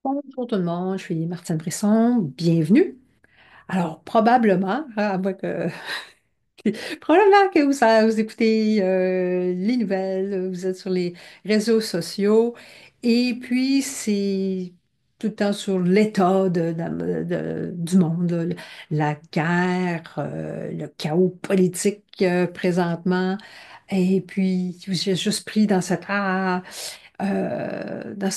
Bonjour tout le monde, je suis Martine Brisson, bienvenue. Alors, probablement, probablement que vous écoutez les nouvelles, vous êtes sur les réseaux sociaux, et puis c'est tout le temps sur l'état du monde, là, la guerre, le chaos politique présentement, et puis j'ai juste pris dans dans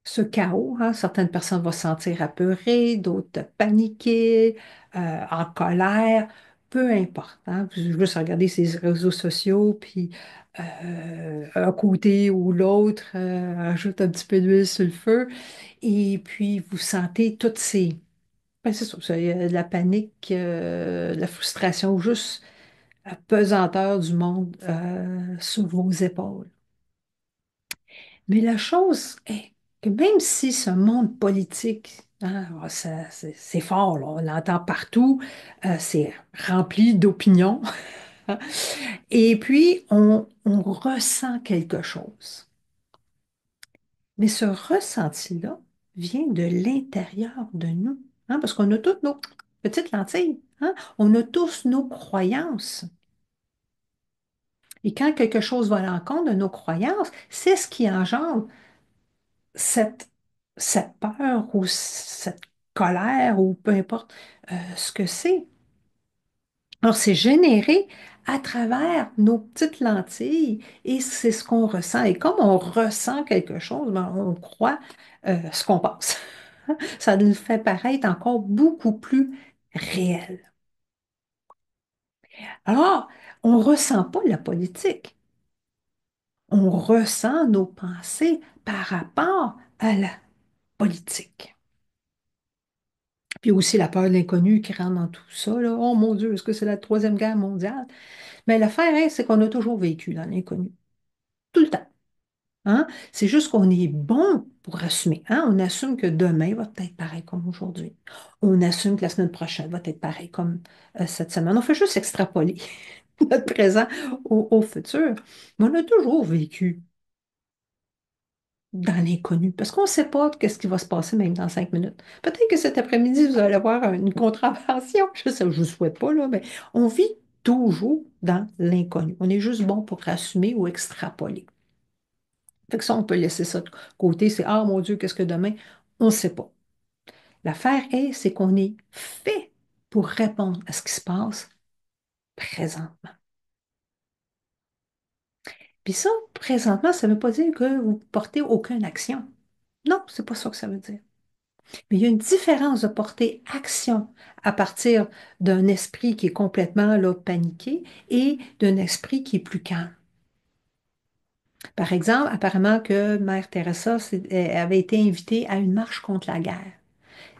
ce chaos, hein. Certaines personnes vont se sentir apeurées, d'autres paniquées, en colère, peu importe, hein. Juste regarder ces réseaux sociaux, puis un côté ou l'autre ajoute un petit peu d'huile sur le feu, et puis vous sentez toutes ces... Ben, c'est ça, de la panique, de la frustration, ou juste la pesanteur du monde sur vos épaules. Mais la chose est que même si ce monde politique, hein, c'est fort, là, on l'entend partout, c'est rempli d'opinions, et puis on ressent quelque chose. Mais ce ressenti-là vient de l'intérieur de nous, hein, parce qu'on a toutes nos petites lentilles, hein, on a tous nos croyances. Et quand quelque chose va à l'encontre de nos croyances, c'est ce qui engendre cette, cette peur ou cette colère ou peu importe ce que c'est. Alors, c'est généré à travers nos petites lentilles et c'est ce qu'on ressent. Et comme on ressent quelque chose, ben, on croit ce qu'on pense. Ça nous fait paraître encore beaucoup plus réel. Alors, on ne ressent pas la politique. On ressent nos pensées par rapport à la politique. Puis aussi la peur de l'inconnu qui rentre dans tout ça, là. Oh mon Dieu, est-ce que c'est la Troisième Guerre mondiale? Mais l'affaire, hein, c'est qu'on a toujours vécu dans l'inconnu. Tout le temps. Hein? C'est juste qu'on est bon pour assumer. Hein? On assume que demain va être pareil comme aujourd'hui. On assume que la semaine prochaine va être pareil comme cette semaine. On fait juste extrapoler notre présent au futur. Mais on a toujours vécu dans l'inconnu, parce qu'on ne sait pas qu'est-ce qui va se passer même dans 5 minutes. Peut-être que cet après-midi, vous allez avoir une contravention. Je sais, je ne souhaite pas, là, mais on vit toujours dans l'inconnu. On est juste bon pour assumer ou extrapoler. Fait que ça, on peut laisser ça de côté. C'est, ah mon Dieu, qu'est-ce que demain? On ne sait pas. L'affaire est, c'est qu'on est fait pour répondre à ce qui se passe présentement. Puis ça, présentement, ça ne veut pas dire que vous portez aucune action. Non, c'est pas ça que ça veut dire. Mais il y a une différence de porter action à partir d'un esprit qui est complètement là, paniqué et d'un esprit qui est plus calme. Par exemple, apparemment que Mère Teresa elle avait été invitée à une marche contre la guerre.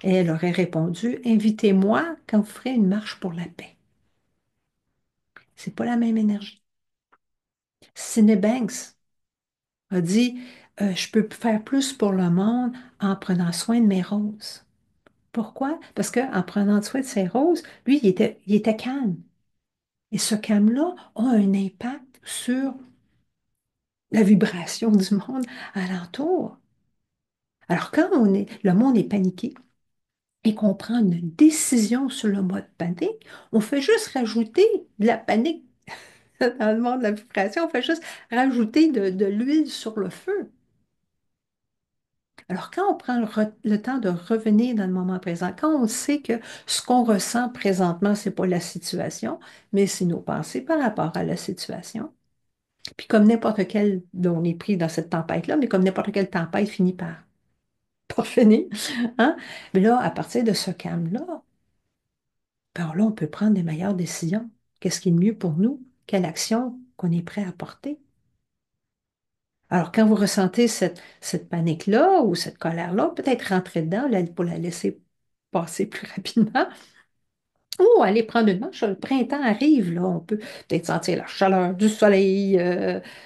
Et elle aurait répondu, invitez-moi quand vous ferez une marche pour la paix. C'est pas la même énergie. Sidney Banks a dit, je peux faire plus pour le monde en prenant soin de mes roses. Pourquoi? Parce qu'en prenant soin de ses roses, lui, il était calme. Et ce calme-là a un impact sur la vibration du monde alentour. Alors, quand le monde est paniqué et qu'on prend une décision sur le mode panique, on fait juste rajouter de la panique dans le monde de la vibration, on fait juste rajouter de l'huile sur le feu. Alors, quand on prend le temps de revenir dans le moment présent, quand on sait que ce qu'on ressent présentement, ce n'est pas la situation, mais c'est nos pensées par rapport à la situation. Puis comme n'importe quelle, là, on est pris dans cette tempête-là, mais comme n'importe quelle tempête finit par finir, hein? Mais là, à partir de ce calme-là, ben là, on peut prendre des meilleures décisions. Qu'est-ce qui est le mieux pour nous? Quelle action qu'on est prêt à porter? Alors, quand vous ressentez cette panique-là ou cette colère-là, peut-être rentrer dedans pour la laisser passer plus rapidement. Ou aller prendre une marche. Le printemps arrive, là. On peut peut-être sentir la chaleur du soleil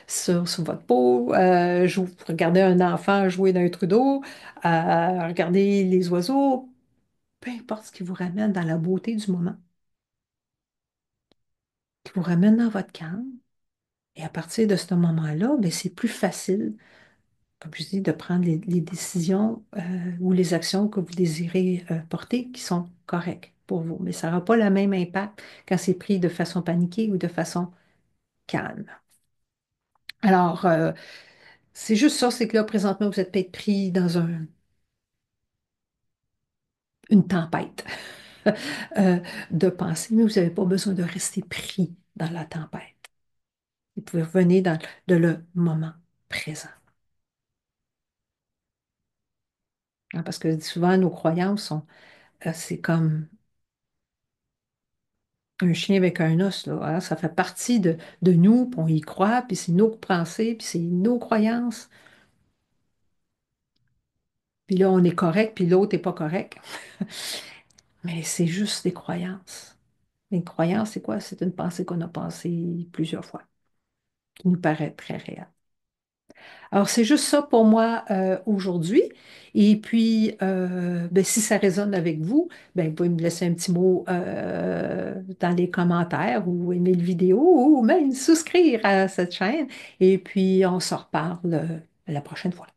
sur votre peau. Regarder un enfant jouer dans un trou d'eau. Regarder les oiseaux. Peu importe ce qui vous ramène dans la beauté du moment, qui vous ramène dans votre calme. Et à partir de ce moment-là, ben, c'est plus facile comme je dis, de prendre les décisions ou les actions que vous désirez porter qui sont correctes pour vous. Mais ça n'aura pas le même impact quand c'est pris de façon paniquée ou de façon calme. Alors, c'est juste ça, c'est que là, présentement, vous êtes peut-être pris dans une tempête euh, de pensée, mais vous n'avez pas besoin de rester pris dans la tempête. Vous pouvez revenir dans le moment présent. Hein, parce que souvent, nos croyances sont, c'est comme un chien avec un os, là, hein. Ça fait partie de nous, puis on y croit, puis c'est nos pensées, puis c'est nos croyances. Puis là, on est correct, puis l'autre n'est pas correct. Mais c'est juste des croyances. Une croyance, c'est quoi? C'est une pensée qu'on a pensée plusieurs fois, qui nous paraît très réelle. Alors, c'est juste ça pour moi aujourd'hui. Et puis, ben, si ça résonne avec vous, ben, vous pouvez me laisser un petit mot dans les commentaires ou aimer le vidéo ou même souscrire à cette chaîne. Et puis, on se reparle la prochaine fois.